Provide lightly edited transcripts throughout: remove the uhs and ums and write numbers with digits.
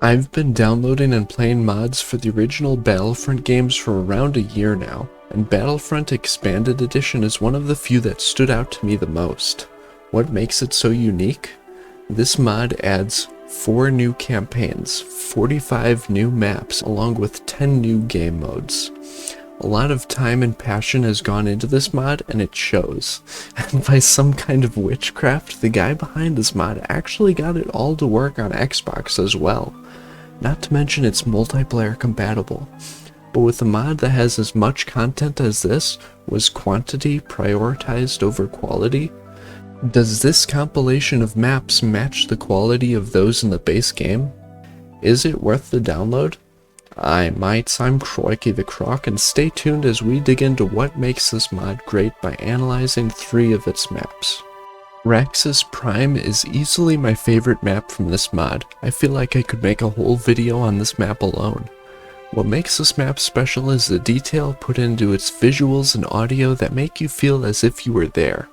I've been downloading and playing mods for the original Battlefront games for around a year now, and Battlefront Expanded Edition is one of the few that stood out to me the most. What makes it so unique? This mod adds 4 new campaigns, 45 new maps, along with 10 new game modes. A lot of time and passion has gone into this mod, and it shows. And by some kind of witchcraft, the guy behind this mod actually got it all to work on Xbox as well. Not to mention it's multiplayer compatible. But with a mod that has as much content as this, was quantity prioritized over quality? Does this compilation of maps match the quality of those in the base game? Is it worth the download? I'm Crikey the Croc, and stay tuned as we dig into what makes this mod great by analyzing 3 of its maps. Raxus Prime is easily my favorite map from this mod. I feel like I could make a whole video on this map alone. What makes this map special is the detail put into its visuals and audio that make you feel as if you were there.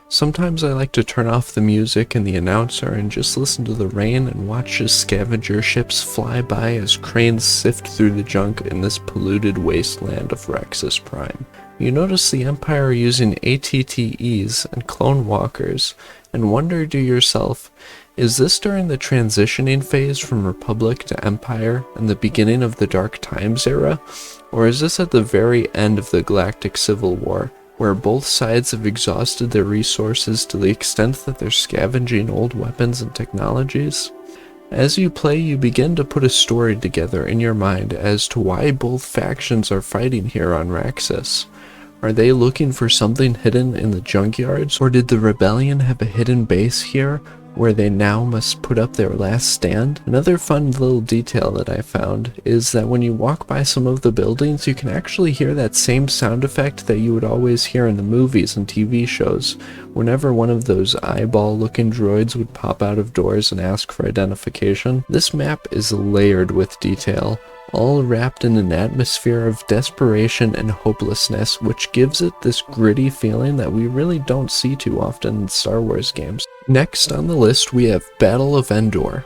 Sometimes I like to turn off the music and the announcer and just listen to the rain and watch as scavenger ships fly by as cranes sift through the junk in this polluted wasteland of Raxus Prime. You notice the Empire using ATTEs and clone walkers, and wonder to yourself, is this during the transitioning phase from Republic to Empire and the beginning of the Dark Times era, or is this at the very end of the Galactic Civil War, where both sides have exhausted their resources to the extent that they're scavenging old weapons and technologies? As you play, you begin to put a story together in your mind as to why both factions are fighting here on Raxus. Are they looking for something hidden in the junkyards, or did the rebellion have a hidden base here where they now must put up their last stand? Another fun little detail that I found is that when you walk by some of the buildings, you can actually hear that same sound effect that you would always hear in the movies and TV shows whenever one of those eyeball-looking droids would pop out of doors and ask for identification. This map is layered with detail, all wrapped in an atmosphere of desperation and hopelessness, which gives it this gritty feeling that we really don't see too often in Star Wars games. Next on the list we have Battle of Endor.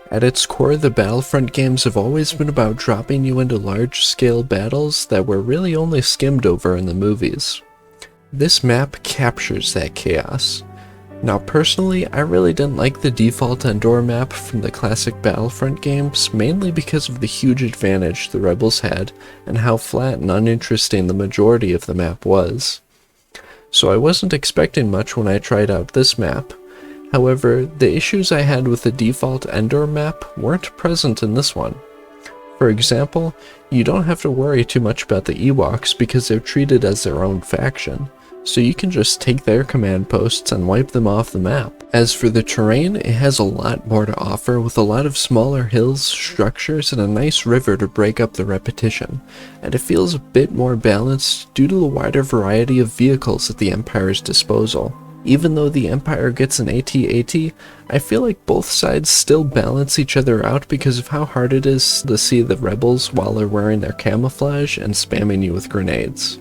At its core, the Battlefront games have always been about dropping you into large-scale battles that were really only skimmed over in the movies. This map captures that chaos. Now personally, I really didn't like the default Endor map from the classic Battlefront games, mainly because of the huge advantage the rebels had and how flat and uninteresting the majority of the map was. So I wasn't expecting much when I tried out this map. However, the issues I had with the default Endor map weren't present in this one. For example, you don't have to worry too much about the Ewoks because they're treated as their own faction, so you can just take their command posts and wipe them off the map. As for the terrain, it has a lot more to offer, with a lot of smaller hills, structures, and a nice river to break up the repetition, and it feels a bit more balanced due to the wider variety of vehicles at the Empire's disposal. Even though the Empire gets an AT-AT, I feel like both sides still balance each other out because of how hard it is to see the rebels while they're wearing their camouflage and spamming you with grenades.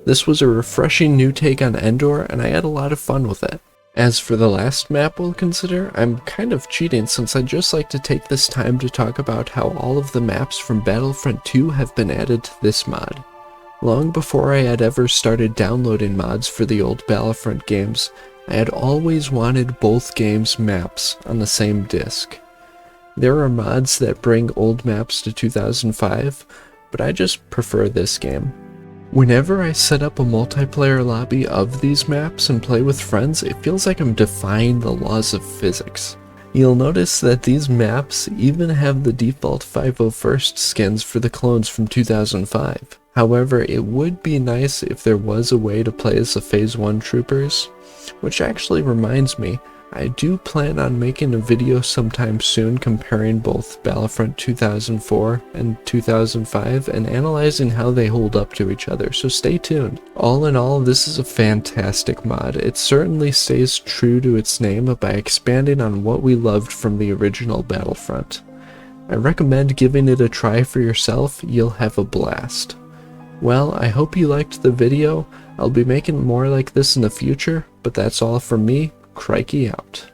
This was a refreshing new take on Endor, and I had a lot of fun with it. As for the last map we'll consider, I'm kind of cheating since I'd just like to take this time to talk about how all of the maps from Battlefront 2 have been added to this mod. Long before I had ever started downloading mods for the old Battlefront games, I had always wanted both games' maps on the same disc. There are mods that bring old maps to 2005, but I just prefer this game. Whenever I set up a multiplayer lobby of these maps and play with friends, it feels like I'm defying the laws of physics. You'll notice that these maps even have the default 501st skins for the clones from 2005. However, it would be nice if there was a way to play as the Phase 1 troopers, which actually reminds me, I do plan on making a video sometime soon comparing both Battlefront 2004 and 2005 and analyzing how they hold up to each other, so stay tuned. All in all, this is a fantastic mod. It certainly stays true to its name by expanding on what we loved from the original Battlefront. I recommend giving it a try for yourself, you'll have a blast. Well, I hope you liked the video. I'll be making more like this in the future, but that's all from me. Crikey out.